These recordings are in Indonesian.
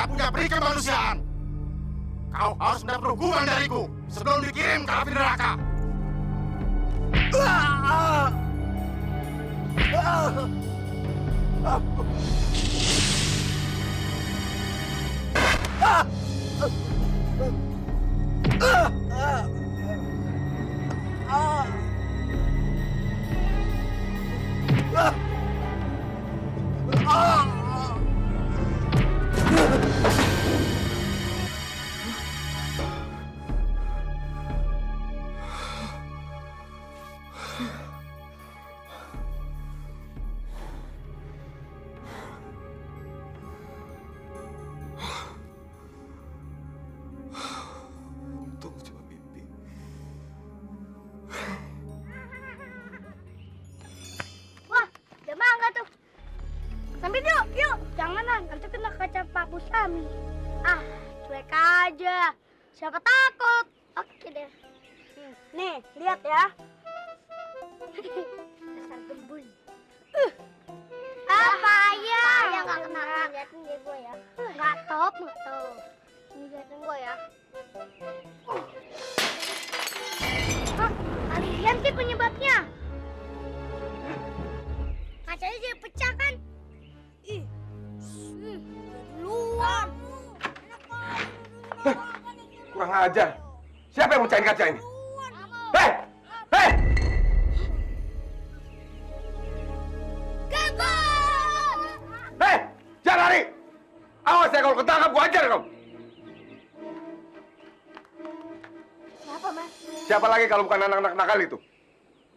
tak punya peri kemanusiaan. Kau harus mendapat hukuman dariku sebelum dikirim ke api neraka. Untung cuma mimpi. Wah, ada mangga tuh. Sambil yuk. Jangan nanti kena kaca Pak Busami. Ah, cuek aja. Siapa takut? Oke deh. Nih, lihat ya. Dasar gembul. Apa ya? Yang nggak kena liatin dia gue ya. Nggak top. Ini liatin gue ya. Hah, kalian sih penyebabnya. Kacanya jadi pecah kan? Ih, duluan. Kurang ajar. Siapa yang mecahin kaca ini? Hei! Gabon! Hei! Jangan lari! Awas ya kalau ketangkap gua ajar kamu. Siapa, Mas? Siapa lagi kalau bukan anak-anak nakal itu?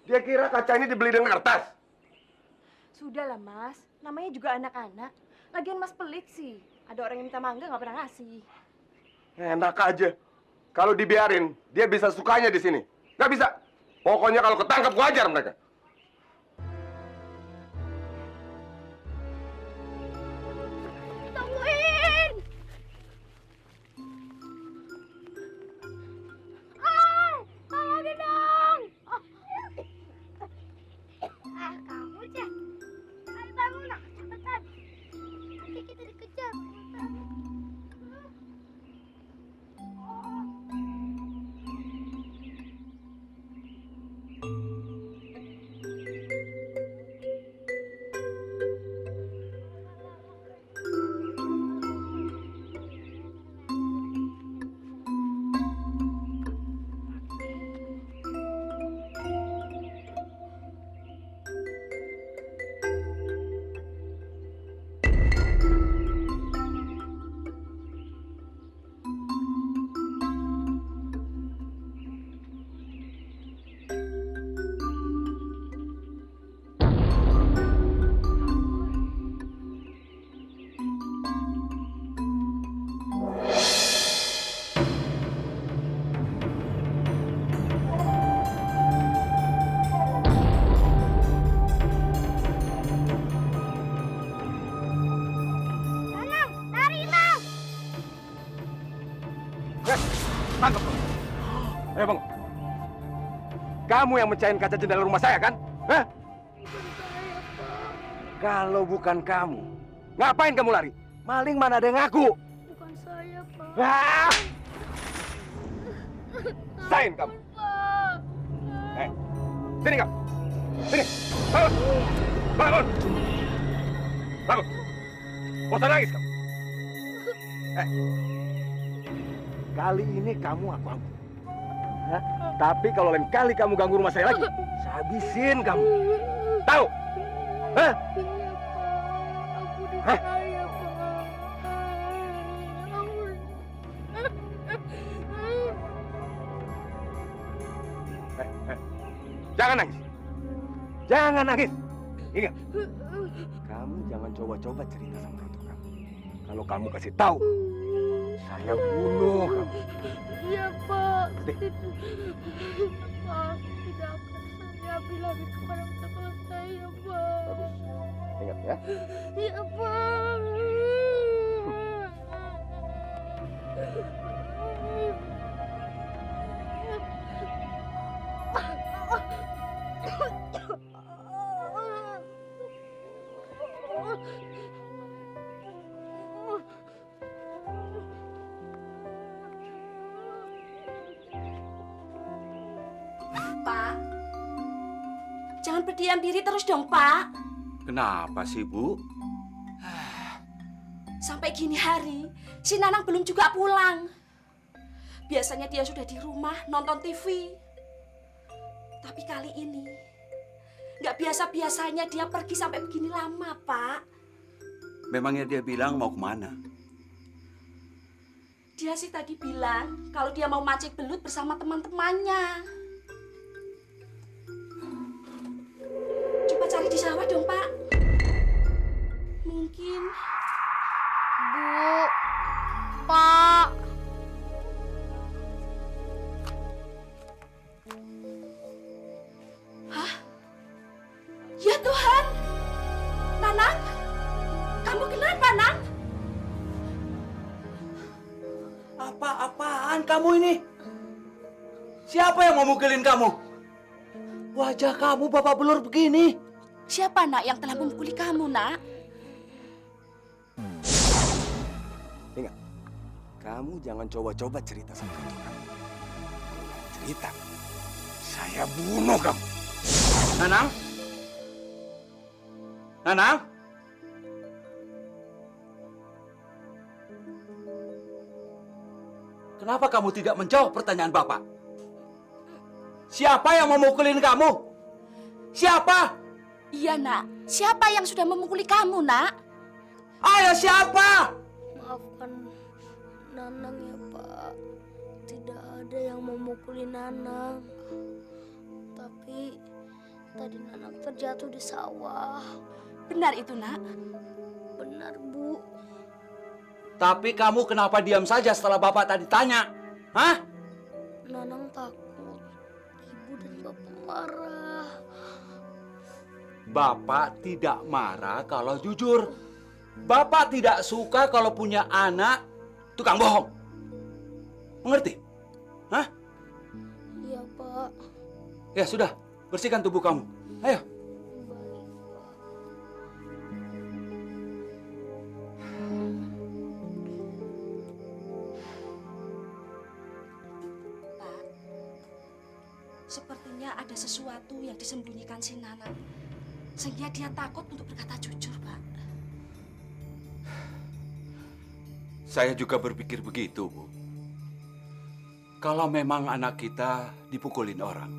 Dia kira kaca ini dibeli dengan kertas. Sudahlah, Mas. Namanya juga anak-anak. Lagian Mas pelit sih. Ada orang yang minta mangga nggak pernah ngasih. Enak aja. Kalau dibiarin, dia bisa sukanya di sini. Nggak bisa. Pokoknya kalau ketangkap gua ajar mereka. Tungguin! Tolongin dong! Kamu aja. Ayo bangun lah, cepetan. Nanti kita dikejar. Tangkap kamu. Ayo bang. Kamu yang mecahin kaca jendela rumah saya kan? Hah? Kalau bukan kamu, ngapain kamu lari? Maling mana ada yang ngaku? Bukan saya, Pak. Ah! Sain kamu. Sini kamu. Sini. Bangun. Bangun. Bangun. Bosan nangis kamu. Kali ini kamu aku ampun. Hah? Tapi kalau lain kali kamu ganggu rumah saya lagi, saya habisin kamu. Tahu? Hah? Aku Hah? dipercaya, Pak. Jangan nangis. Jangan nangis. Ingat, kamu jangan coba-coba cerita sama orang tua kamu. Kalau kamu kasih tahu, saya bunuh kamu. Iya, Pak. Ngerti? Pak, tidak akan saya bilang kepada orang tua saya, Pak. Bagus. Ingat ya. Iya, Pak. jangan berdiam diri terus dong, Pak. Kenapa sih, Bu? Sampai gini hari, si Nanang belum juga pulang. Biasanya dia sudah di rumah nonton TV. Tapi kali ini, nggak biasa-biasanya dia pergi sampai begini lama, Pak. Memangnya dia bilang mau kemana? Dia sih tadi bilang kalau dia mau mancing belut bersama teman-temannya. Coba cari di sawah dong, Pak. Mungkin. Bu, Pak. Hah? Ya Tuhan. Nanang, kamu kenapa, Nang? Apa-apaan kamu ini? Siapa yang mau mukulin kamu? Wajah kamu babak belur begini. Siapa, Nak, yang telah memukuli kamu, Nak? Ingat, kamu jangan coba-coba cerita sama orang tua kamu. Cerita, saya bunuh kamu. Nanang? Nanang? Kenapa kamu tidak menjawab pertanyaan Bapak? Siapa yang memukulin kamu? Siapa? Iya, Nak. Siapa yang sudah memukuli kamu, Nak? Ayo siapa? Maafkan Nanang ya, Pak. Tidak ada yang memukuli Nanang. Tapi tadi Nanang terjatuh di sawah. Benar itu, Nak? Benar, Bu. Tapi kamu kenapa diam saja setelah Bapak tadi tanya? Hah? Nanang takut Ibu dan Bapak marah. Bapak tidak marah kalau jujur. Bapak tidak suka kalau punya anak tukang bohong. Mengerti? Hah? Iya, Pak. Ya sudah, bersihkan tubuh kamu. Ayo. Baik, Pak. Pak, sepertinya ada sesuatu yang disembunyikan si Nanang. Sehingga dia takut untuk berkata jujur, Pak. Saya juga berpikir begitu, Bu. Kalau memang anak kita dipukulin orang,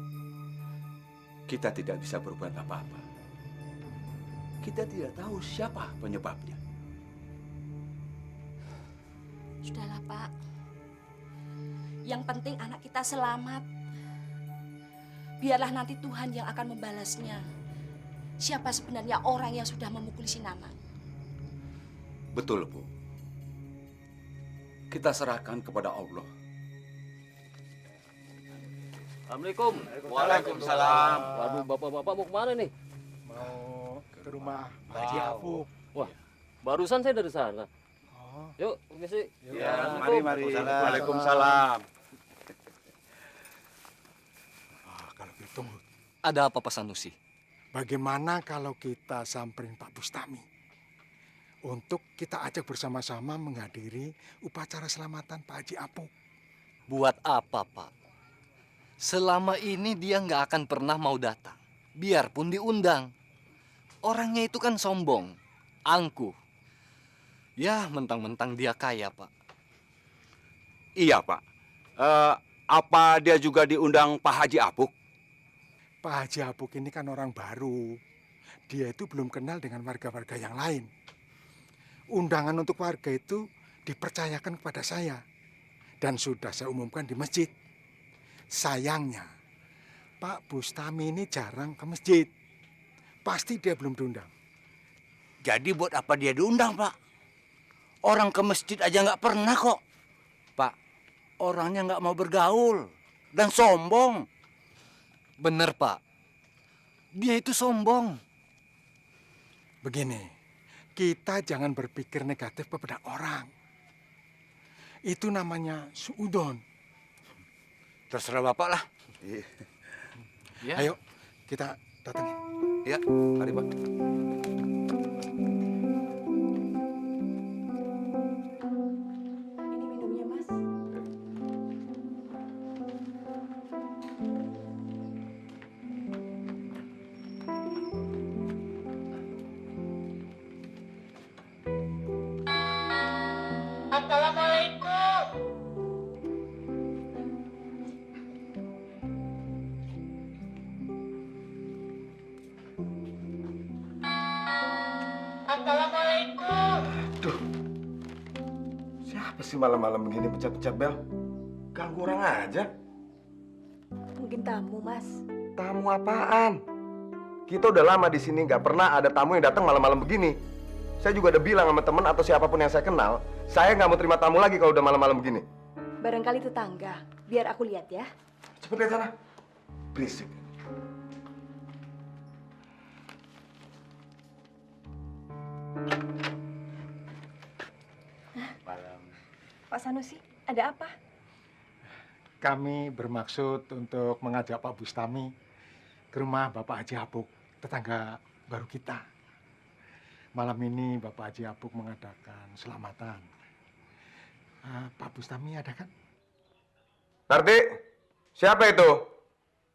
kita tidak bisa berbuat apa-apa. Kita tidak tahu siapa penyebabnya. Sudahlah, Pak. Yang penting anak kita selamat. Biarlah nanti Tuhan yang akan membalasnya. Siapa sebenarnya orang yang sudah memukuli si Nanang? Betul, Bu. Kita serahkan kepada Allah. Assalamualaikum. Waalaikumsalam. Waduh, bapak-bapak mau kemana nih? Mau ke rumah Pak Haji Apuk. Wah, barusan saya dari sana. Oh, Yuk, permisi. Ya, Assalamualaikum. Waalaikumsalam. kalau gitu, Ada apa, Pak Sanusi? bagaimana kalau kita samperin Pak Bustami untuk kita ajak bersama-sama menghadiri upacara selamatan Pak Haji Apuk? Buat apa, Pak? Selama ini dia nggak akan pernah mau datang. Biarpun diundang. Orangnya itu kan sombong, angkuh. Ya, mentang-mentang dia kaya, Pak. Iya, Pak. Apa dia juga diundang Pak Haji Apuk? Pak Haji Apuk ini kan orang baru. Dia itu belum kenal dengan warga-warga yang lain. Undangan untuk warga itu dipercayakan kepada saya. Dan sudah saya umumkan di masjid. Sayangnya, Pak Bustami ini jarang ke masjid. Pasti dia belum diundang. Jadi buat apa dia diundang, Pak? Orang ke masjid aja nggak pernah kok. Pak, orangnya nggak mau bergaul dan sombong. Bener, Pak. Dia itu sombong. Begini, kita jangan berpikir negatif kepada orang. Itu namanya suudon. Terserah Bapak lah. Ya. Ayo, kita datangin. Ya, mari, Pak. Ini minumnya, Mas. Apa sih malam-malam begini pecat-pecat bel? Ganggu orang aja. Mungkin tamu, Mas. Tamu apaan? Kita udah lama di sini, nggak pernah ada tamu yang datang malam-malam begini. Saya juga udah bilang sama temen atau siapapun yang saya kenal, saya nggak mau terima tamu lagi kalau udah malam-malam begini. Barangkali tetangga. Biar aku lihat ya. Cepet lihat sana. Berisik. Malam. Pak Sanusi, ada apa? Kami bermaksud untuk mengajak Pak Bustami ke rumah Bapak Haji Apuk, tetangga baru kita. Malam ini Bapak Haji Apuk mengadakan selamatan. Pak Bustami ada kan? Nardi, siapa itu?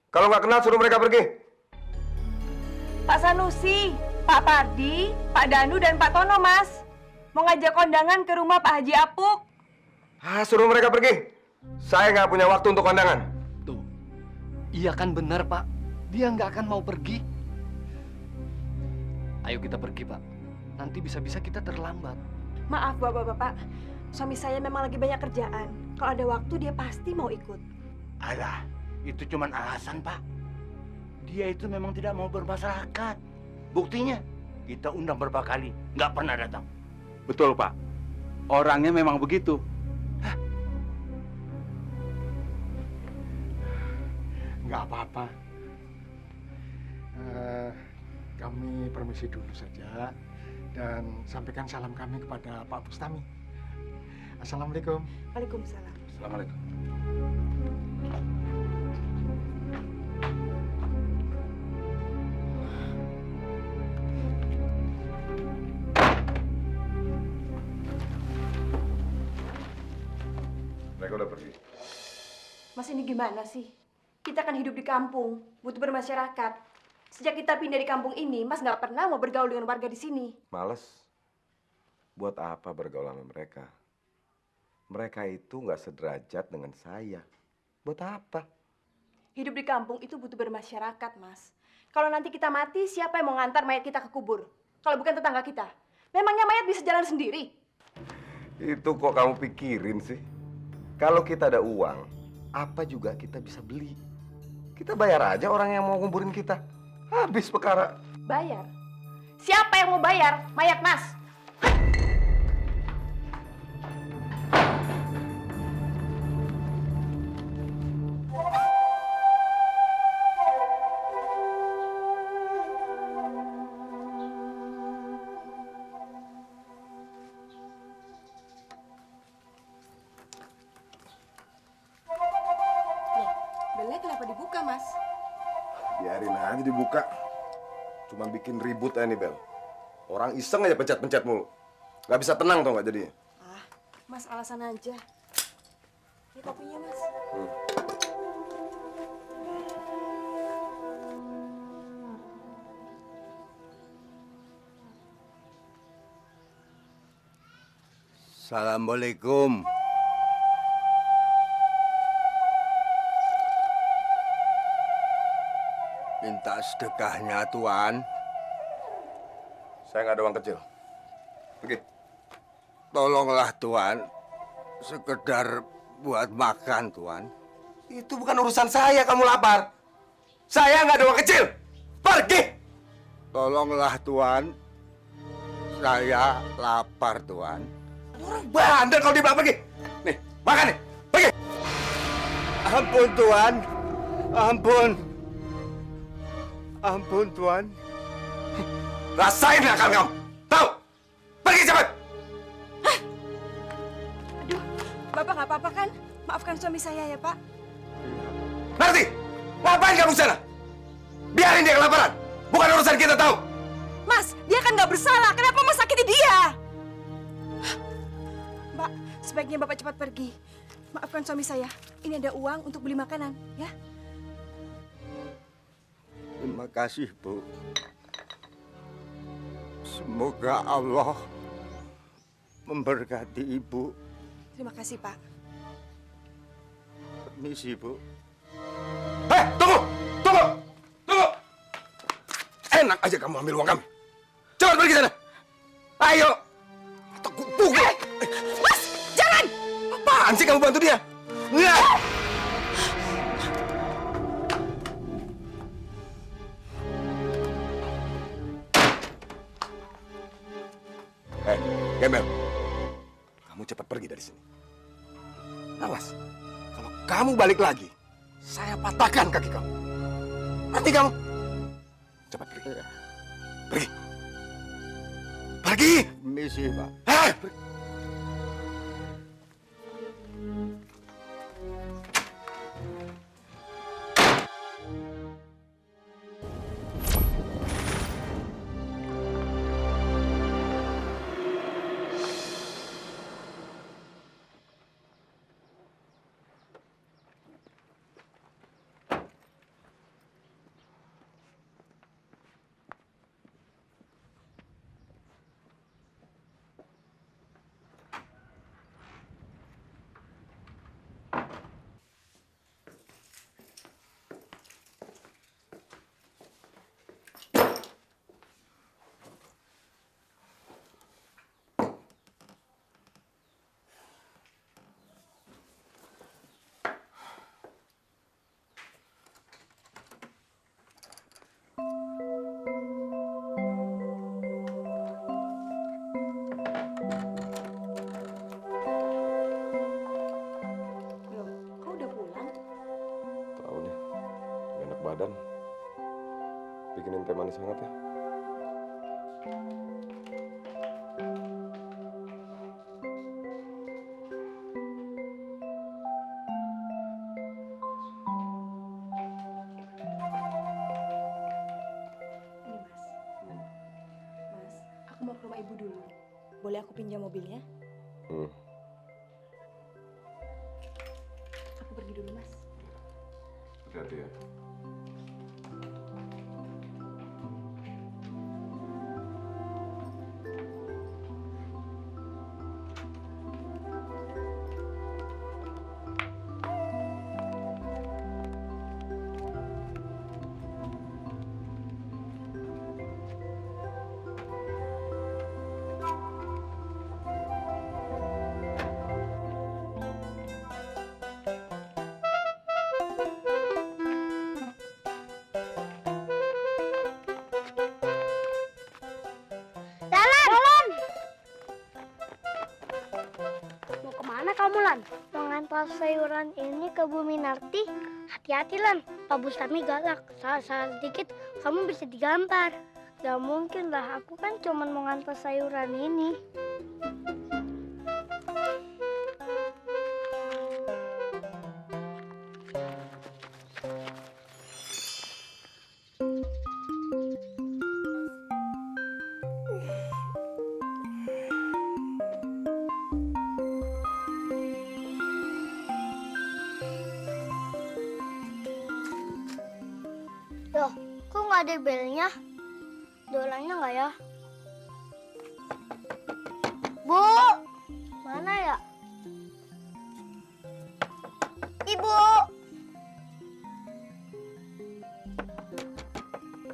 Kalau nggak kenal suruh mereka pergi. Pak Sanusi, Pak Pardi, Pak Danu, dan Pak Tono, Mas. Mau ngajak kondangan ke rumah Pak Haji Apuk. Suruh mereka pergi. Saya nggak punya waktu untuk kondangan. Tuh, iya kan benar, Pak. Dia nggak akan mau pergi. Ayo kita pergi, Pak. Nanti bisa-bisa kita terlambat. Maaf, Bapak-bapak. Suami saya memang lagi banyak kerjaan. Kalau ada waktu, dia pasti mau ikut. Alah, itu cuman alasan, Pak. Dia itu memang tidak mau bermasyarakat. Buktinya, kita undang berapa kali, nggak pernah datang. Betul, Pak. Orangnya memang begitu. Nggak apa-apa. Kami permisi dulu saja dan sampaikan salam kami kepada Pak Bustami. Assalamualaikum. Waalaikumsalam. Assalamualaikum. Mereka udah pergi. Mas, ini gimana sih? Kita kan hidup di kampung, butuh bermasyarakat. Sejak kita pindah di kampung ini, Mas nggak pernah mau bergaul dengan warga di sini. Males. Buat apa bergaul sama mereka? Mereka itu nggak sederajat dengan saya. Buat apa? Hidup di kampung itu butuh bermasyarakat, Mas. Kalau nanti kita mati, siapa yang mau ngantar mayat kita ke kubur? Kalau bukan tetangga kita. Memangnya mayat bisa jalan sendiri? Itu kok kamu pikirin sih? Kalau kita ada uang, apa juga kita bisa beli. Kita bayar aja orang yang mau nguburin kita. Habis perkara. Bayar? Siapa yang mau bayar? Mayat, Mas. Belnya kenapa dibuka, Mas? Biarin aja dibuka. Cuma bikin ribut aja nih, Bel. Orang iseng aja pencet-pencet mulu. Gak bisa tenang tau gak jadinya. Mas, alasan aja. Ini kopinya, Mas. Assalamualaikum. Minta sedekahnya, Tuan. Saya nggak ada uang kecil. Pergi. Tolonglah, Tuan. Sekedar buat makan, Tuan. Itu bukan urusan saya, kamu lapar. Saya nggak ada uang kecil. Pergi. Tolonglah, Tuan. Saya lapar, Tuan. Orang bandel kalau dia bilang pergi. Nih, makan nih. Pergi. Ampun, Tuan. Ampun. Ampun, Tuan. Rasain akal kamu. Tahu? Pergi cepat. Aduh, Bapak nggak apa-apa kan? Maafkan suami saya ya, Pak. Nanti, ngapain kamu sana? Biarin dia kelaparan. Bukan urusan kita, tahu? Mas, dia kan nggak bersalah. Kenapa Mas sakiti dia? Mbak, sebaiknya Bapak cepat pergi. Maafkan suami saya. Ini ada uang untuk beli makanan, ya? Terima kasih, Bu. Semoga Allah memberkati Ibu. Terima kasih, Pak. Permisi, Bu. Tunggu! Tunggu! Tunggu! Enak aja kamu ambil uang kami. Cepat pergi sana. Ayo. Atau ku pukul. Mas, jangan! Apaan sih kamu bantu dia? Nggak! Hei, Gembel. Kamu cepat pergi dari sini. Awas, kalau kamu balik lagi, saya patahkan kaki kamu. Nanti kamu. Cepat pergi. Pergi. Pergi! Misi, Pak. Hei, pergi. Loh, kau udah pulang? Tahu nih, enak badan. Bikinin teh manis hangat ya. Ini Mas. Mas, aku mau ke rumah ibu dulu. Boleh aku pinjam mobilnya? Aku pergi dulu, Mas. Hati-hati ya. Lan! Mau kemana kamu, Lan? Mau ngantar sayuran ini ke Bu Minarti? Hati-hati, Lan. Pak Bustami galak. Salah sedikit, kamu bisa digampar. Gak mungkin lah, aku kan cuma mau ngantar sayuran ini. Loh, kok nggak ada belnya? Dolanya nggak ya? Bu, mana ya? Ibu!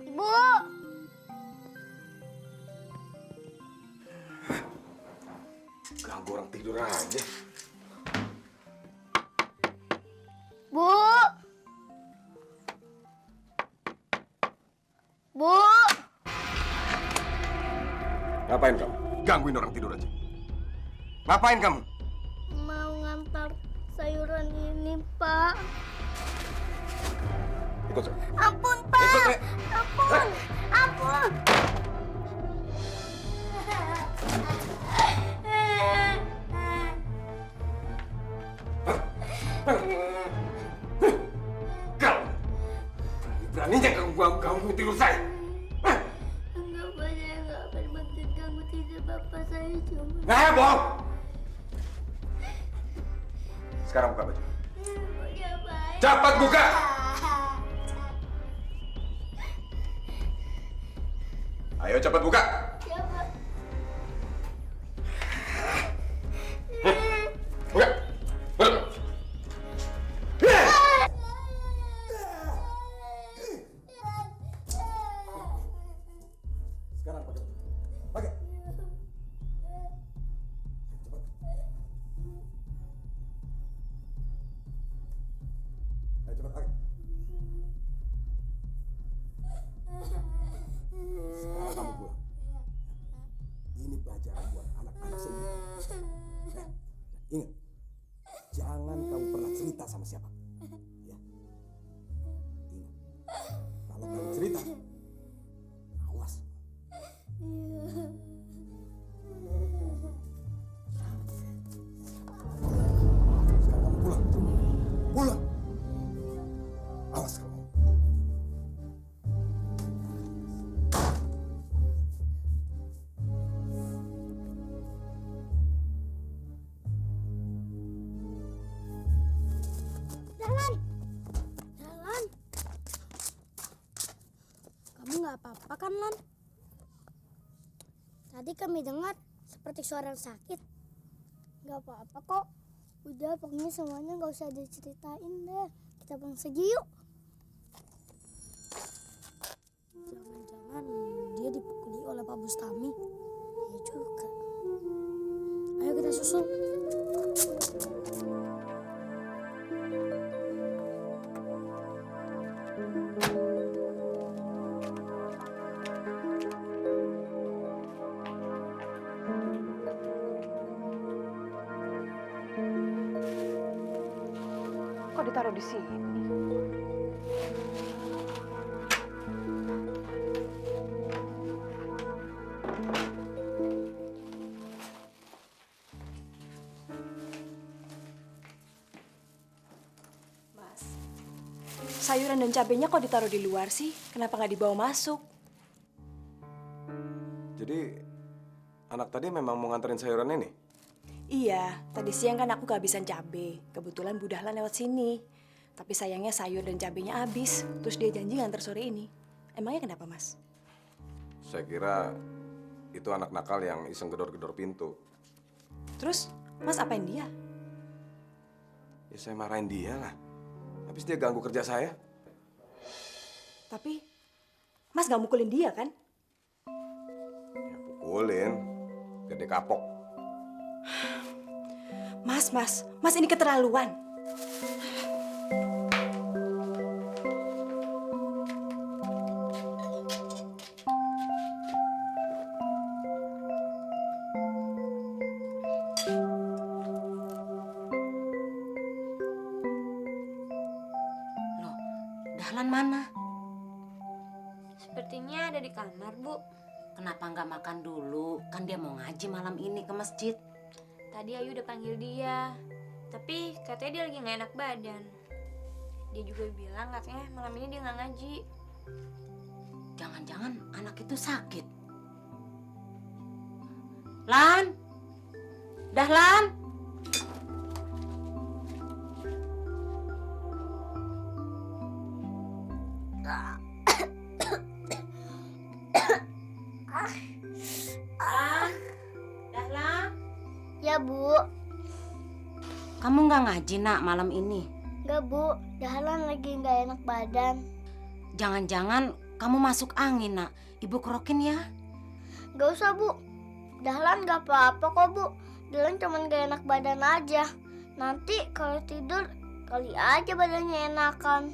Ibu! Ganggu orang tidur aja. Bu! Bu! Ngapain kamu? Gangguin orang tidur aja. Ngapain kamu? Mau ngantar sayuran ini, Pak. Ikut saya. Ampun, Pak. Ikut saya. Ampun. Ampun. Kau! Beraninya kamu ganggu tidur saya. Enggak, Pak. Saya nggak bermaksud ganggu tidur Bapak. Saya cuma... Nah, bohong! Sekarang buka baju. Cepat buka! Ayo cepat buka! Ya, Pak. Buka! Buka! Sekarang pakai baju. Pakai. Cepat. jangan kamu pernah cerita sama siapa. Ya. Ingat, kalau kamu cerita, awas. Sekarang kamu pulang. Pulang. Awas kamu. Jalan. Kamu nggak apa-apa kan, Lan? Tadi kami dengar seperti suara sakit. Nggak apa-apa kok. Udah, pokoknya semuanya nggak usah diceritain deh. Kita pulang saja yuk. Jangan-jangan dia dipukuli oleh Pak Bustami. Ya juga. Ayo kita susul. Kok ditaruh di sini? Mas, sayuran dan cabenya kok ditaruh di luar sih? Kenapa nggak dibawa masuk? Jadi, anak tadi memang mau nganterin sayuran ini? Iya, tadi siang kan aku kehabisan cabai. Kebetulan Bu Dahlan lewat sini. Tapi sayangnya sayur dan cabenya habis. Terus dia janji nganter sore ini. Emangnya kenapa, Mas? Saya kira itu anak nakal yang iseng gedor-gedor pintu. Terus, Mas apain dia? Ya saya marahin dia lah. Habis dia ganggu kerja saya. Tapi, Mas gak mukulin dia kan? Ya pukulin. Gede kapok. Mas ini keterlaluan. Loh, Dahlan mana? Sepertinya ada di kamar, Bu. Kenapa nggak makan dulu? Kan dia mau ngaji malam ini ke masjid. Tadi Ayu udah panggil dia, tapi katanya dia lagi nggak enak badan. Dia juga bilang katanya malam ini dia nggak ngaji. Jangan-jangan anak itu sakit. Lan! Dahlan! Dahlan? Ya, Bu. Kamu nggak ngaji, Nak, malam ini? Nggak, Bu. Dahlan lagi nggak enak badan. Jangan-jangan kamu masuk angin, Nak. Ibu kerokin ya? Nggak usah, Bu. Dahlan nggak apa-apa kok, Bu. Dahlan cuma nggak enak badan aja. Nanti kalau tidur, kali aja badannya enakan.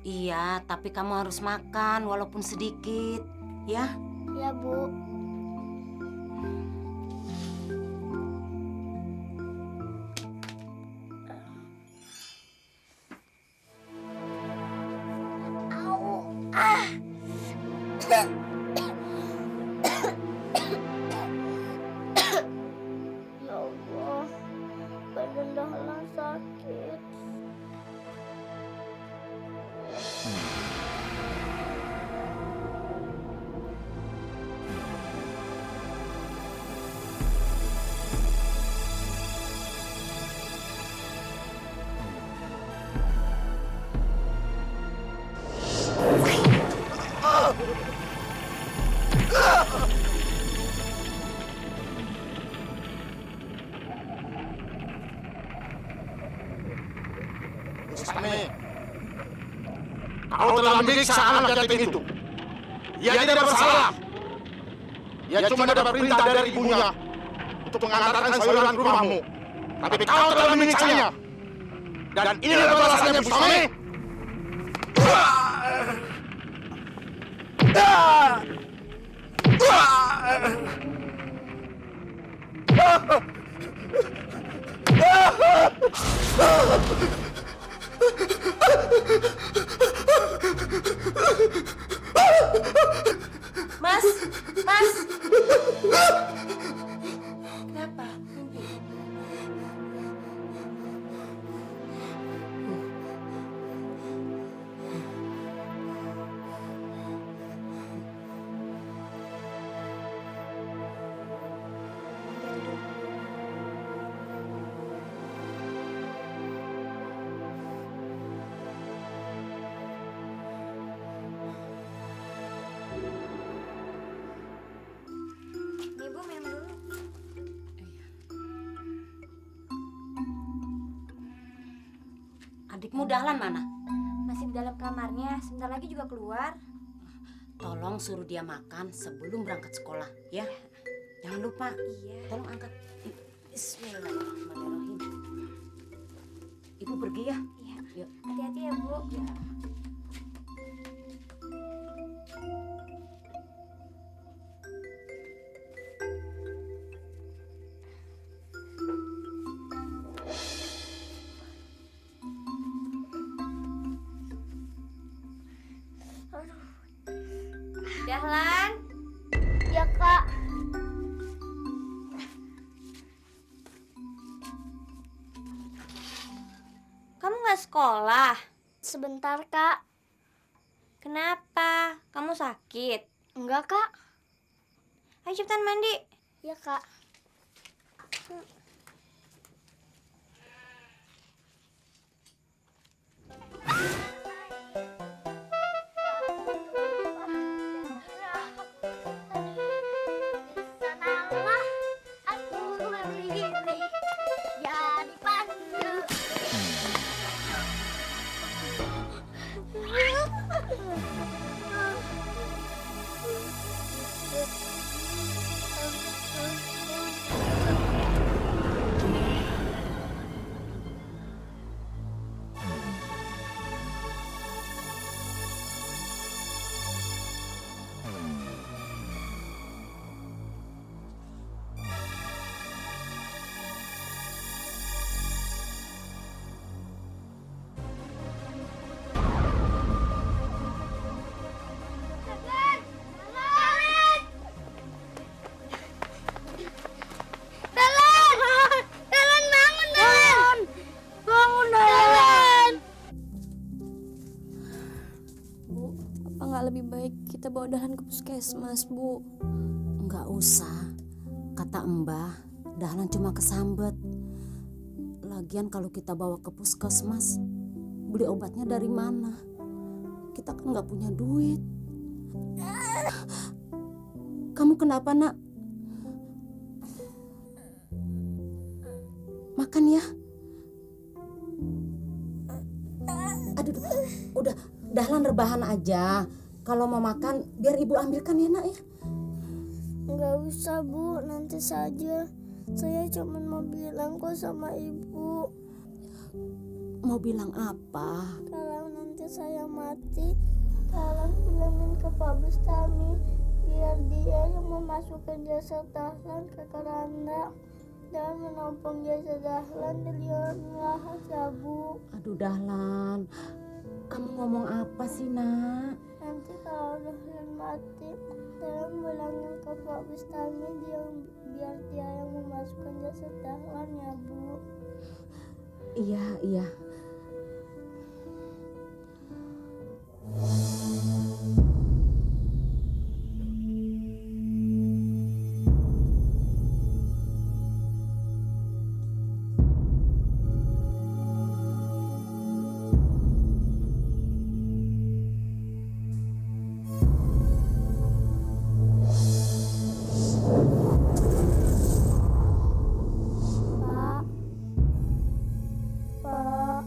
Iya, tapi kamu harus makan walaupun sedikit, ya? Ya, Bu. Ya Allah, badan Dahlan sakit. Bustami, kau telah menyiksa anak yatim itu. Ia tidak bersalah. Ia cuma dapat perintah dari ibunya untuk mengantarkan sayuran ke rumahmu. Tapi kau telah menyiksanya. Dan inilah balasannya, Bustami. Mas, Mas. Kenapa? Mimpi? Nih Bu, minum dulu. Adikmu Dahlan mana? Masih di dalam kamarnya, sebentar lagi juga keluar. Tolong suruh dia makan sebelum berangkat sekolah, ya. Jangan lupa. Iya. Tolong angkat. Bismillahirrahmanirrahim. Ibu pergi ya. Iya. Yuk. Hati-hati ya Bu. Ya. Dahlan. Ya, Kak. Kamu nggak sekolah? Sebentar, Kak. Kenapa? Kamu sakit? Enggak, Kak. Ayo cepetan mandi. Ya, Kak. Sanalah aku berdiri jadi pandu. Lebih baik kita bawa Dahlan ke puskesmas, Bu. Enggak usah. Kata Mbah, Dahlan cuma kesambet. Lagian kalau kita bawa ke puskesmas, beli obatnya dari mana? Kita kan nggak punya duit. Kamu kenapa, Nak? Makan ya. Aduh, udah Dahlan rebahan aja. Kalau mau makan, biar ibu ambilkan ya, Nak ya. Nggak usah, Bu, nanti saja. Saya cuma mau bilang kok sama ibu. Mau bilang apa? Kalau nanti saya mati, tolong bilangin ke Pak Bustami biar dia yang memasukkan jasad Dahlan ke keranda dan menampung jasad Dahlan di liang lahat ya, Bu. Aduh, Dahlan, kamu ngomong apa sih, Nak? Nanti kalau Dahlan mati, tolong bilangin ke Pak Bustami biar dia yang memasukkan jasad Dahlan ya, Bu. Iya, iya. Pak.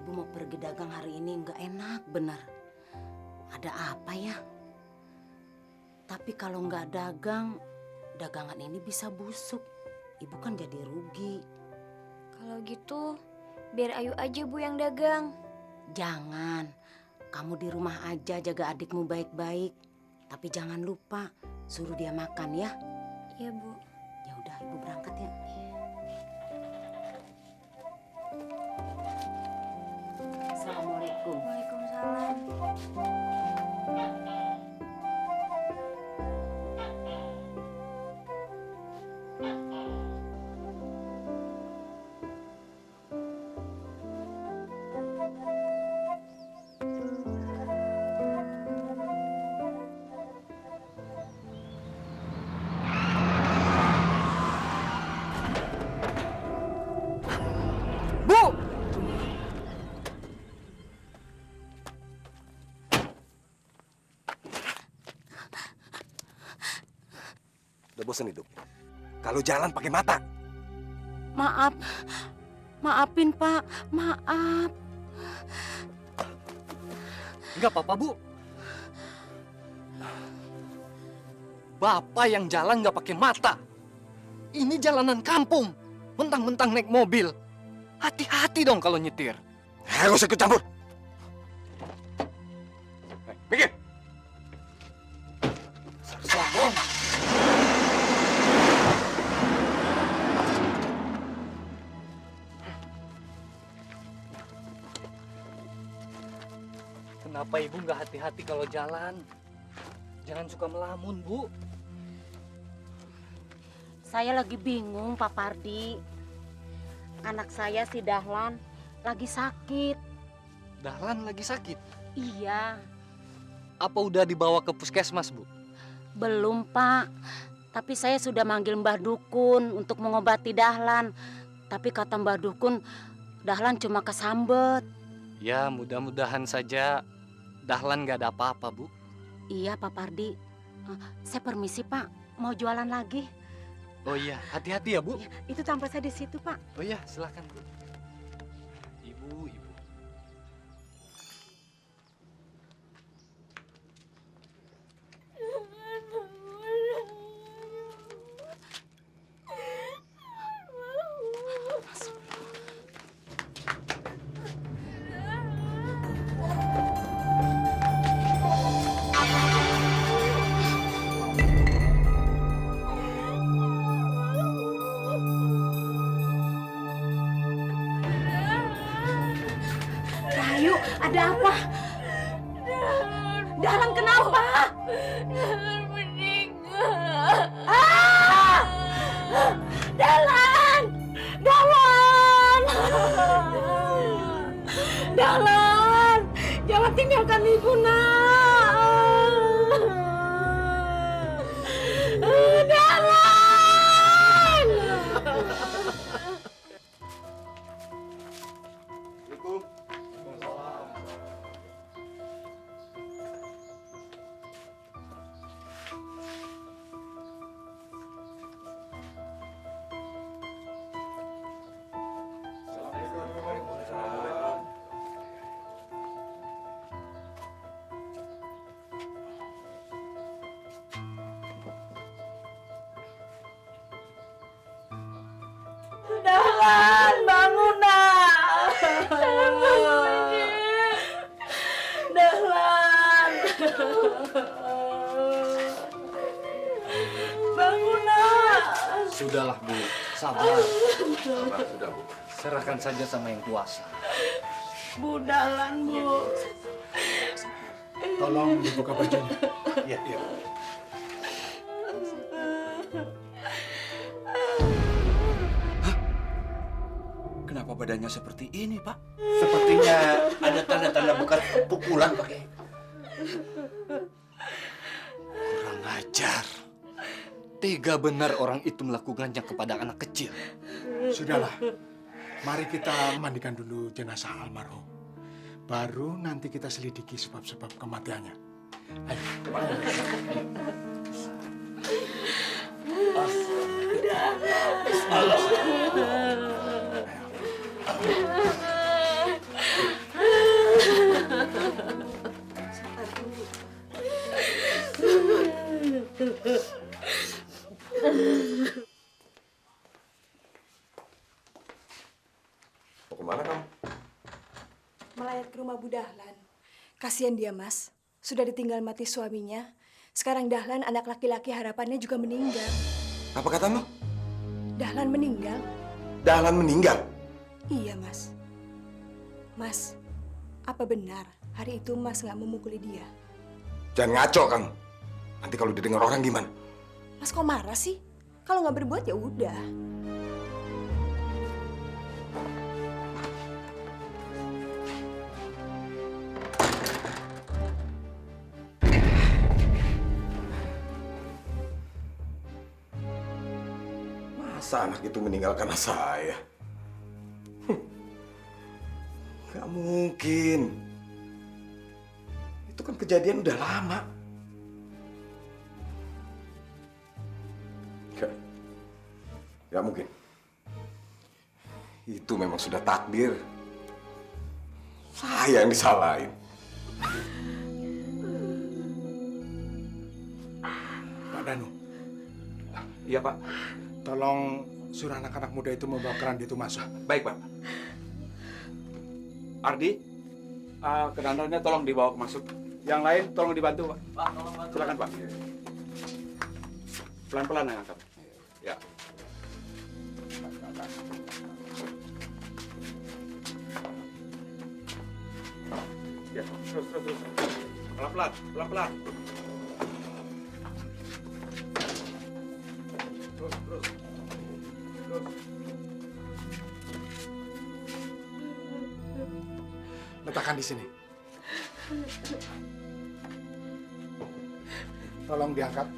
Ibu mau pergi dagang hari ini nggak enak benar. Ada apa ya? Tapi kalau nggak dagang, dagangan ini bisa busuk. Ibu kan jadi rugi. Kalau gitu, biar Ayu aja Bu yang dagang. Jangan. Kamu di rumah aja jaga adikmu baik-baik. Tapi jangan lupa suruh dia makan ya. Iya Bu. Ya udah, Ibu berangkat ya. Assalamualaikum. Waalaikumsalam. Bu! Udah bosan hidup. Kalau jalan pakai mata. Maaf. Maafin, Pak. Maaf. Enggak apa-apa, Bu. Bapak yang jalan nggak pakai mata. Ini jalanan kampung. Mentang-mentang naik mobil. Hati-hati dong kalau nyetir. Gak usah ikut campur. Mikir. Sombong. Kenapa Ibu nggak hati-hati kalau jalan? Jangan suka melamun, Bu. Saya lagi bingung, Pak Pardi. Anak saya si Dahlan lagi sakit. Dahlan lagi sakit? Iya. Apa udah dibawa ke puskesmas, Bu? Belum, Pak. Tapi saya sudah manggil Mbah Dukun untuk mengobati Dahlan. Tapi kata Mbah Dukun, Dahlan cuma kesambet. Ya, mudah-mudahan saja Dahlan nggak ada apa-apa, Bu. Iya, Pak Pardi. Saya permisi, Pak. Mau jualan lagi. Oh iya, hati-hati ya, Bu. Itu tampar saya di situ, Pak. Oh iya, silakan, Bu. Ibu. Rahayu, ada apa? Dahlan kenapa? Dahlan meninggal. Ah! Dahlan! Dahlan! Dahlan! Jangan tinggalkan ibu, nak! Dahlan! Dahlan, bangun, nak! Dahlan! Bangun, nak! Sudahlah, Bu. Sabar. Sudah, Bu. Serahkan saja sama yang kuasa. Bu, Dahlan, Bu. Tolong dibuka bajunya. Iya. Kenapa badannya seperti ini, Pak? Sepertinya ada tanda-tanda bekas pukulan, Pak. Kurang ajar. Tega benar orang itu melakukannya kepada anak kecil. Sudahlah. Mari kita mandikan dulu jenazah almarhum. Baru nanti kita selidiki sebab-sebab kematiannya. Ayo. Kasihan dia, Mas. Sudah ditinggal mati suaminya. Sekarang Dahlan, anak laki-laki harapannya juga meninggal. Apa katamu? Dahlan meninggal? Dahlan meninggal? Iya, Mas. Mas, apa benar hari itu Mas nggak memukuli dia? Jangan ngaco kamu. Nanti kalau didengar orang gimana? Mas kok marah sih? Kalau nggak berbuat ya udah. Masa anak itu meninggal karena saya? Gak mungkin. Itu kan kejadian udah lama. Gak mungkin. Itu memang sudah takdir. Saya yang disalahin. Pak Danu. Iya, Pak. Tolong suruh anak-anak muda itu membawa keran itu masuk. Baik, Pak. Ardi, kerannya tolong dibawa masuk. Yang lain tolong dibantu, Pak. Pak, tolong bantu. Silakan, Pak. Pelan-pelan ya, angkat. Ya. Ya, terus. Pelan-pelan, pelan-pelan. Terus. Letakkan di sini. Tolong diangkat.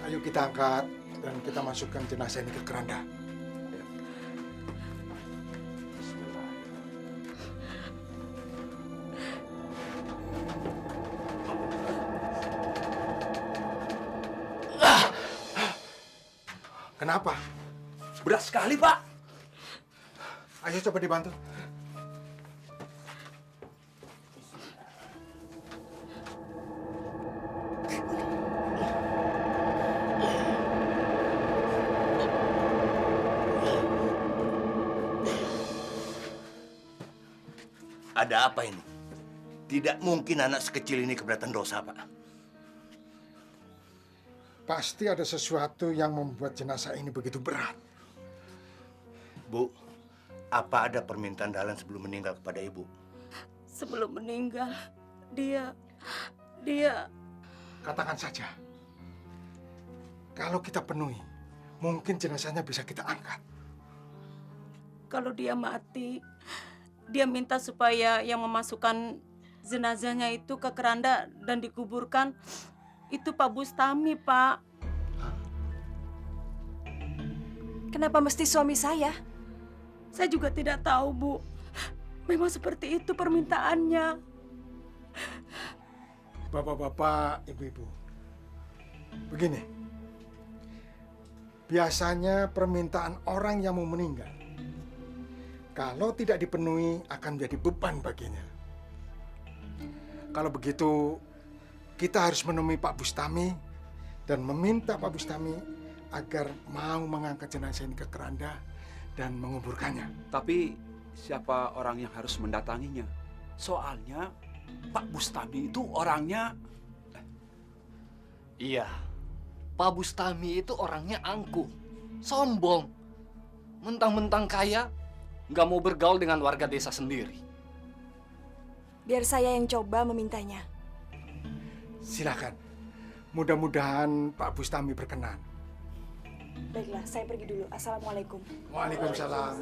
Ayo kita angkat dan kita masukkan jenazah ini ke keranda. Kenapa? Berat sekali, Pak. Ayo coba dibantu. Ada apa ini? Tidak mungkin anak sekecil ini keberatan dosa, Pak. Pasti ada sesuatu yang membuat jenazah ini begitu berat. Bu, apa ada permintaan Dahlan sebelum meninggal kepada Ibu? Sebelum meninggal, dia... Katakan saja. Kalau kita penuhi, mungkin jenazahnya bisa kita angkat. Kalau dia mati, dia minta supaya yang memasukkan jenazahnya itu ke keranda dan dikuburkan itu Pak Bustami, Pak. Kenapa mesti suami saya? Saya juga tidak tahu, Bu. Memang seperti itu permintaannya. Bapak-bapak, ibu-ibu. Begini. Biasanya permintaan orang yang mau meninggal, kalau tidak dipenuhi akan menjadi beban baginya. Kalau begitu, kita harus menemui Pak Bustami dan meminta Pak Bustami agar mau mengangkat jenazah ini ke keranda dan menguburkannya. Tapi siapa orang yang harus mendatanginya? Soalnya Pak Bustami itu orangnya... Iya, Pak Bustami itu orangnya angkuh, sombong. Mentang-mentang kaya, nggak mau bergaul dengan warga desa sendiri. Biar saya yang coba memintanya. Silakan. Mudah-mudahan Pak Bustami berkenan. Baiklah, saya pergi dulu. Assalamualaikum. Waalaikumsalam.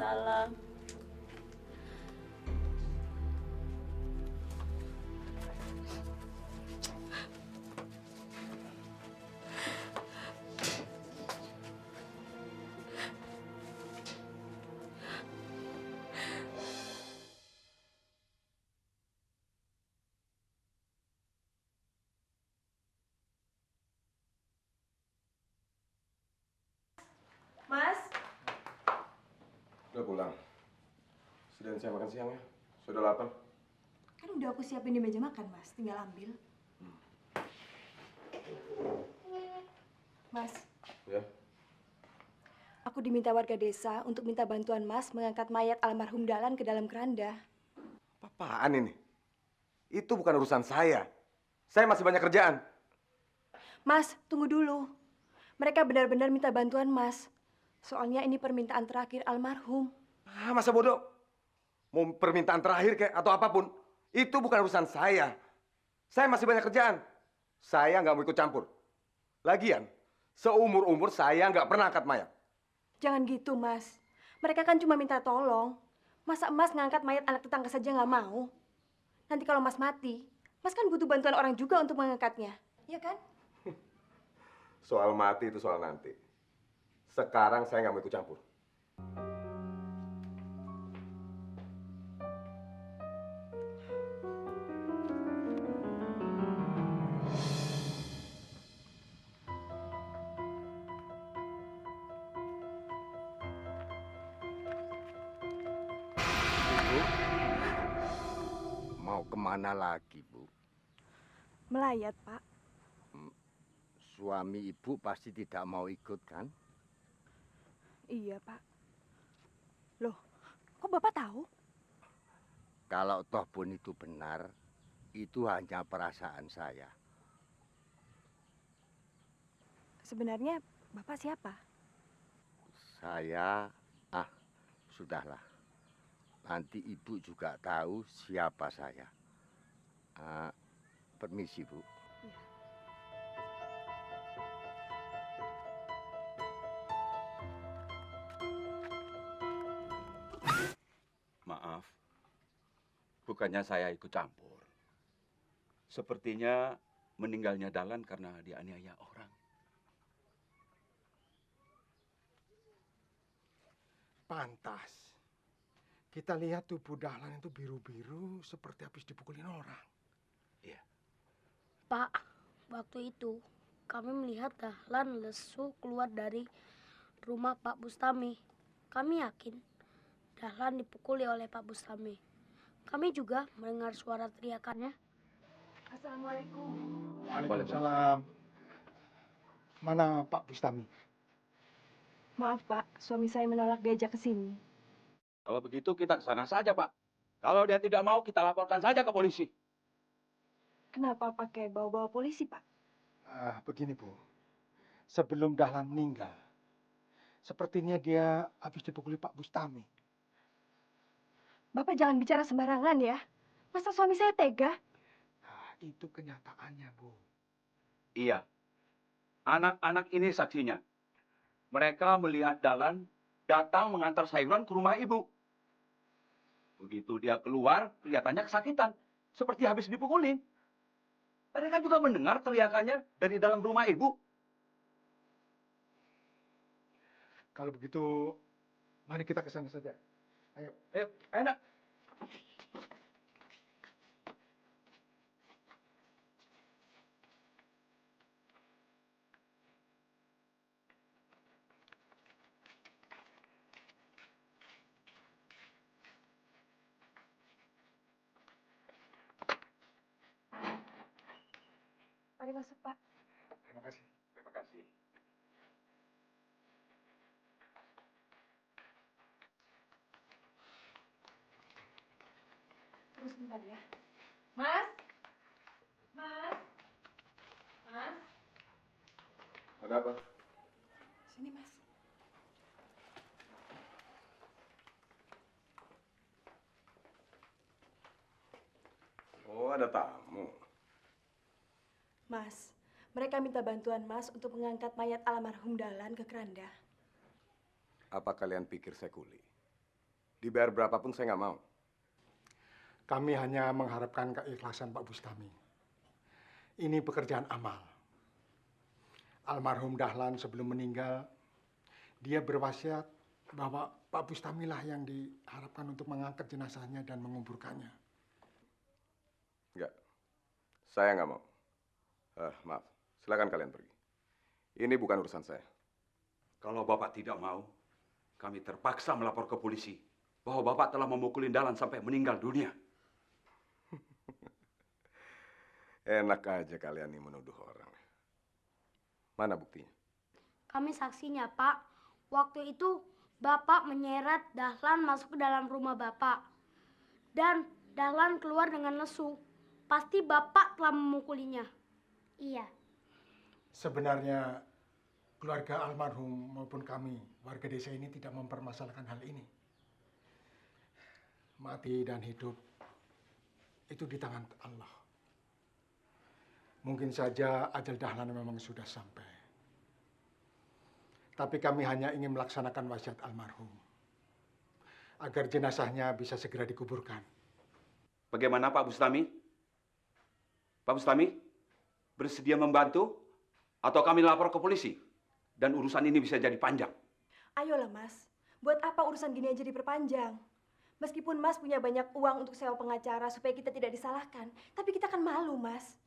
Mas, Udah pulang. Sudah saya makan siang ya? Sudah lapar? kan udah aku siapin di meja makan, Mas. Tinggal ambil. Mas, Ya. Aku diminta warga desa untuk minta bantuan Mas mengangkat mayat almarhum Dahlan ke dalam keranda. Apaan ini? Itu bukan urusan saya. Saya masih banyak kerjaan. Mas, tunggu dulu. Mereka benar-benar minta bantuan Mas. Soalnya ini permintaan terakhir almarhum. Masa bodoh? Mau permintaan terakhir kayak atau apapun, itu bukan urusan saya. Saya masih banyak kerjaan. Saya nggak mau ikut campur. Lagian, seumur-umur saya nggak pernah angkat mayat. Jangan gitu, Mas. Mereka kan cuma minta tolong. Masa Mas ngangkat mayat anak tetangga saja nggak mau? Nanti kalau Mas mati, Mas kan butuh bantuan orang juga untuk mengangkatnya. Iya kan? Soal mati itu soal nanti. Sekarang saya nggak mau ikut campur. Mau kemana lagi, Bu? Melayat, Pak. Suami Ibu pasti tidak mau ikut, kan? Iya, Pak. Loh, kok Bapak tahu? Kalau toh pun itu benar, itu hanya perasaan saya. Sebenarnya Bapak siapa? Saya, sudahlah. Nanti Ibu juga tahu siapa saya. Permisi, Bu. Maaf, bukannya saya ikut campur. Sepertinya meninggalnya Dahlan karena dianiaya orang. Pantas. Kita lihat tubuh Dahlan itu biru-biru seperti habis dipukulin orang. Pak, waktu itu kami melihat Dahlan lesu keluar dari rumah Pak Bustami. Kami yakin Dahlan dipukuli oleh Pak Bustami. Kami juga mendengar suara teriakannya. Assalamualaikum. Waalaikumsalam. Mana Pak Bustami? Maaf, Pak. Suami saya menolak diajak ke sini. Kalau begitu kita ke sana saja, Pak. Kalau dia tidak mau, kita laporkan saja ke polisi. Kenapa pakai bawa-bawa polisi, Pak? Begini, Bu. Sebelum Dahlan meninggal, sepertinya dia habis dipukuli Pak Bustami. Bapak jangan bicara sembarangan ya. Masa suami saya tega? Itu kenyataannya, Bu. Iya. Anak-anak ini saksinya. Mereka melihat Dahlan datang mengantar sayuran ke rumah ibu. Begitu dia keluar, kelihatannya kesakitan. Seperti habis dipukulin. Mereka juga mendengar teriakannya dari dalam rumah ibu. Kalau begitu, mari kita ke sana saja. Ayo. Ayo, enak. Mari masuk, Pak. Terima kasih. Terima kasih. Terus bentar ya. Mas? Mas? Mas? Ada apa? Sini, Mas. Oh, ada tamu. Mas, mereka minta bantuan Mas untuk mengangkat mayat almarhum Dahlan ke keranda. Apa kalian pikir saya kuli? Dibayar berapapun saya nggak mau. Kami hanya mengharapkan keikhlasan Pak Bustami. Ini pekerjaan amal. Almarhum Dahlan sebelum meninggal, dia berwasiat bahwa Pak Bustami lah yang diharapkan untuk mengangkat jenazahnya dan menguburkannya. Enggak. Saya nggak mau. Maaf. Silakan kalian pergi. Ini bukan urusan saya. Kalau Bapak tidak mau, kami terpaksa melapor ke polisi bahwa Bapak telah memukulin Dahlan sampai meninggal dunia. Enak aja kalian nih menuduh orang. Mana buktinya? Kami saksinya, Pak. Waktu itu Bapak menyeret Dahlan masuk ke dalam rumah Bapak. Dan Dahlan keluar dengan lesu. Pasti Bapak telah memukulinya. Iya. Sebenarnya keluarga almarhum maupun kami, warga desa ini tidak mempermasalahkan hal ini. Mati dan hidup itu di tangan Allah. Mungkin saja ajal Dahlan memang sudah sampai. Tapi kami hanya ingin melaksanakan wasiat almarhum agar jenazahnya bisa segera dikuburkan. Bagaimana Pak Bustami? Pak Bustami, bersedia membantu atau kami lapor ke polisi dan urusan ini bisa jadi panjang? Ayolah Mas, buat apa urusan gini aja diperpanjang? Meskipun Mas punya banyak uang untuk sewa pengacara supaya kita tidak disalahkan, tapi kita kan malu Mas.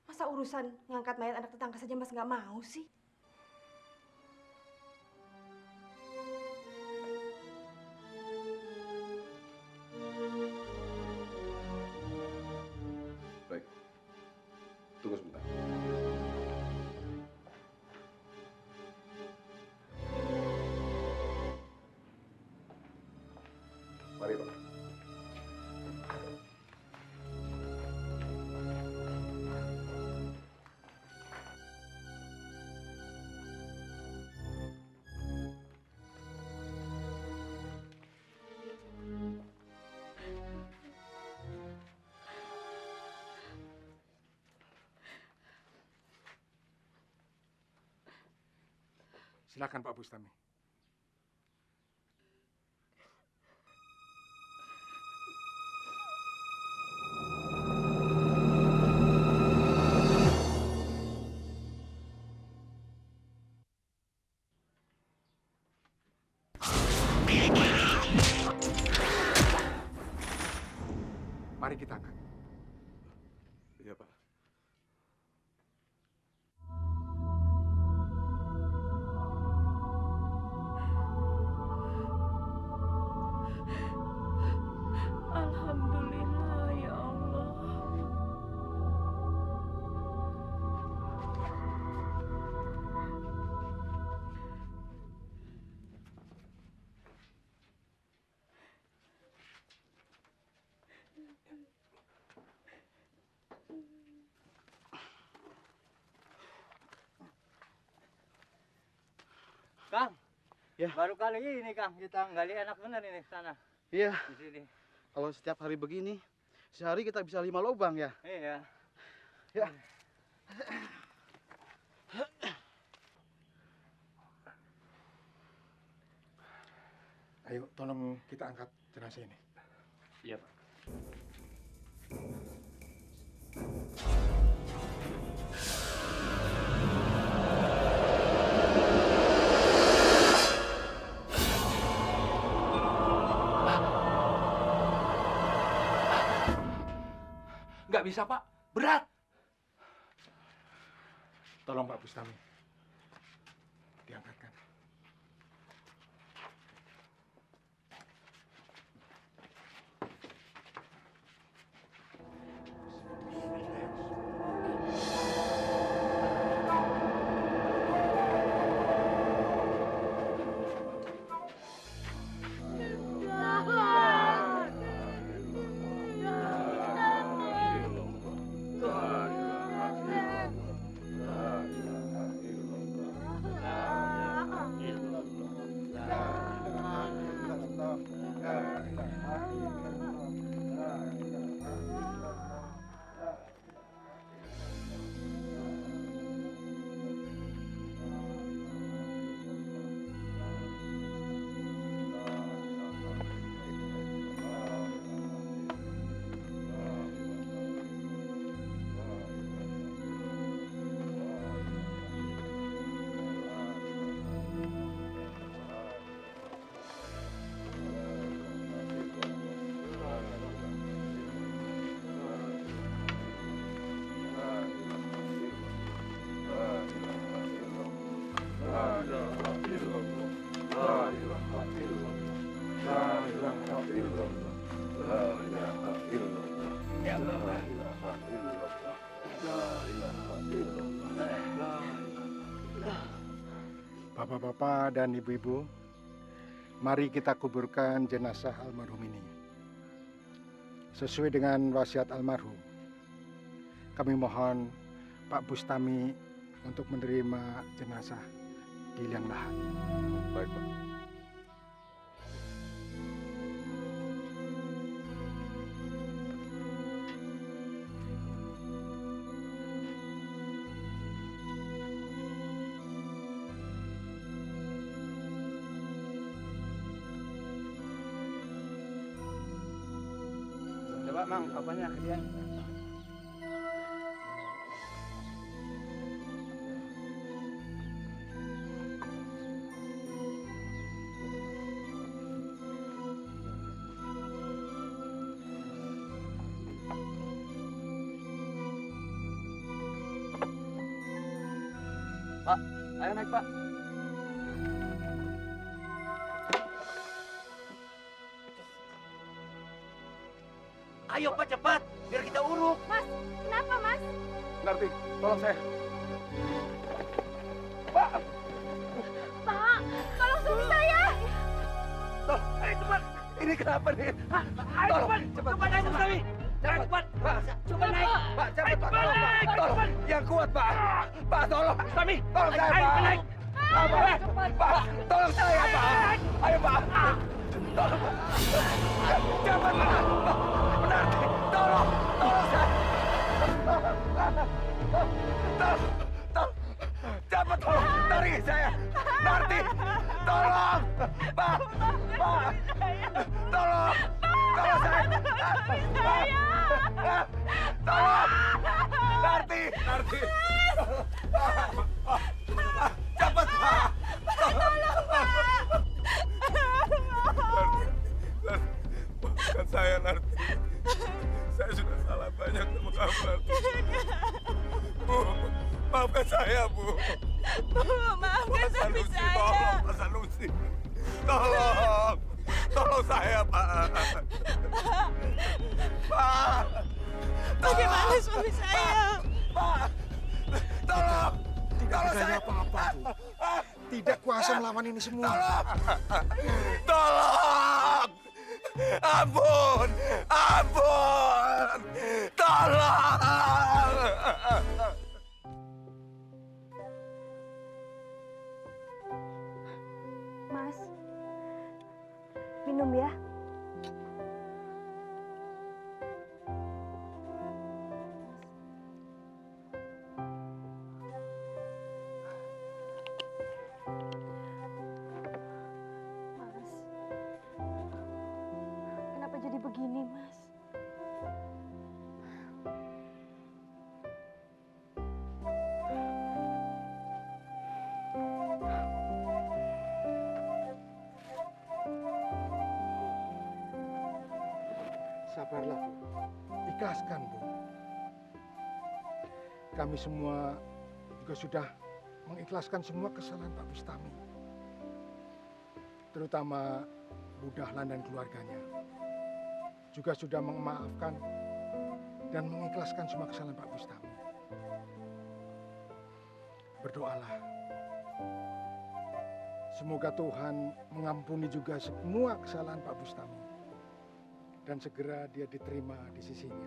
Masa urusan ngangkat mayat anak tetangga saja Mas nggak mau sih? Baik, tunggu sebentar. Mari Pak. Silakan Pak Bustami. Mari kita angkat. Iya Pak. Alhamdulillah ya Allah. Kang, ya. Baru kali ini Kang kita gali enak bener ini sana. Iya. Di sini. Kalau setiap hari begini, sehari kita bisa 5 lubang ya. Iya. Ya. Ayo, tolong kita angkat jenazah ini. Iya Pak. Nggak bisa Pak, berat. Tolong Pak Bustami. Diangkatkan. Bapak-bapak dan ibu-ibu, mari kita kuburkan jenazah almarhum ini. Sesuai dengan wasiat almarhum, kami mohon Pak Bustami untuk menerima jenazah di liang lahat. Baik, Pak. Coba Mang, apanya kalian? Pak, ayo naik Pak. Ayo Pak, cepat, biar kita uruk. Mas, kenapa Mas? Narti, tolong saya. Pak, tolong suami saya. Ayo cepat. Ini kenapa nih? Ayo cepat, cepat naik Bustami. Jangan cepat. Pak, Coba naik. Pak, cepat Pak. Tolong, yang kuat Pak. Pak, tolong. Bustami, Tolong saya Pak. naik. Pak, tolong saya Pak. Ayo Pak. Tolong Pak. Cepat Pak. Narti, tolong. Tolong saya. Tolong. Cepat tolong. Tarik saya. Narti, tolong. Pak. Pak. Tolong. Tolong saya. Pak. Tolong. Narti. Narti. Cepat Pak. Tolong Pak. Maafkan saya Narti. Saya sudah salah banyak sama kamu Narti. Bu, maafkan saya Bu. Maafkan suami saya. Tolong Pak Sanusi. Tolong. Tolong saya Pak. Pak. Bagaimana suami saya? Pak. Tolong. Tidak Tolong berdaya saya. apa-apa, Bu. Tidak kuasa melawan ini semua. Tolong. Ampun. Ampun. Tolong. Mas, minum ya. Mas, kenapa jadi begini, Mas? Sabarlah, Bu. Ikhlaskan, Bu. Kami semua juga sudah mengikhlaskan semua kesalahan Pak Bustami. Terutama Bu Dahlan dan keluarganya. Juga sudah memaafkan dan mengikhlaskan semua kesalahan Pak Bustami. Berdoalah. Semoga Tuhan mengampuni juga semua kesalahan Pak Bustami. Dan segera dia diterima di sisinya.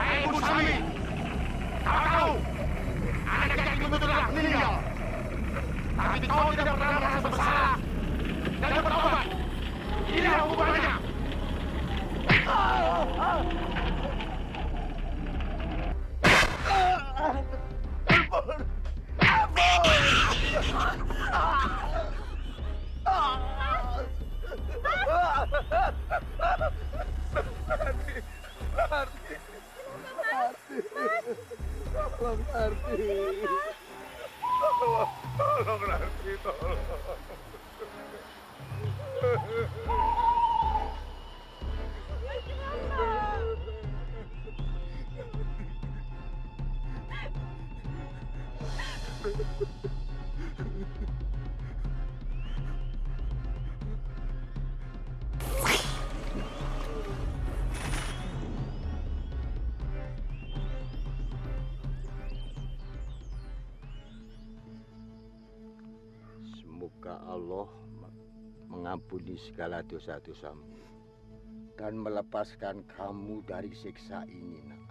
Hei Bustami, kau tahu anak yang itu telah meninggal, tapi kau tidak pernah merasa bersalah dan bertobat. Inilah hukumannya. Ampun. Tolong Narti, tolong. Semoga Allah mengampuni segala dosa-dosamu dan melepaskan kamu dari siksa ini, nak.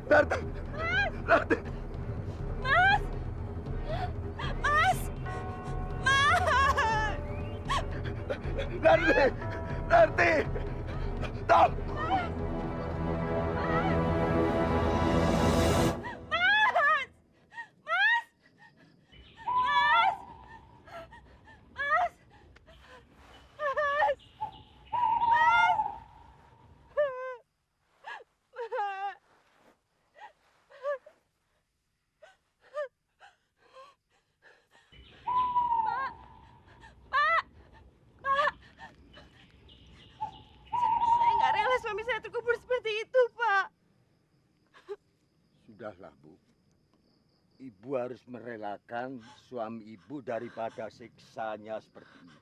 Narti! Narti! Mas! Mas! Mas! Narti! Narti! Stop! Saya nggak rela suami saya terkubur seperti itu, Pak. Sudahlah, Bu. Ibu harus merelakan suami ibu daripada siksanya seperti ini.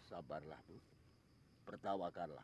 Sabarlah, Bu. Bertawakallah.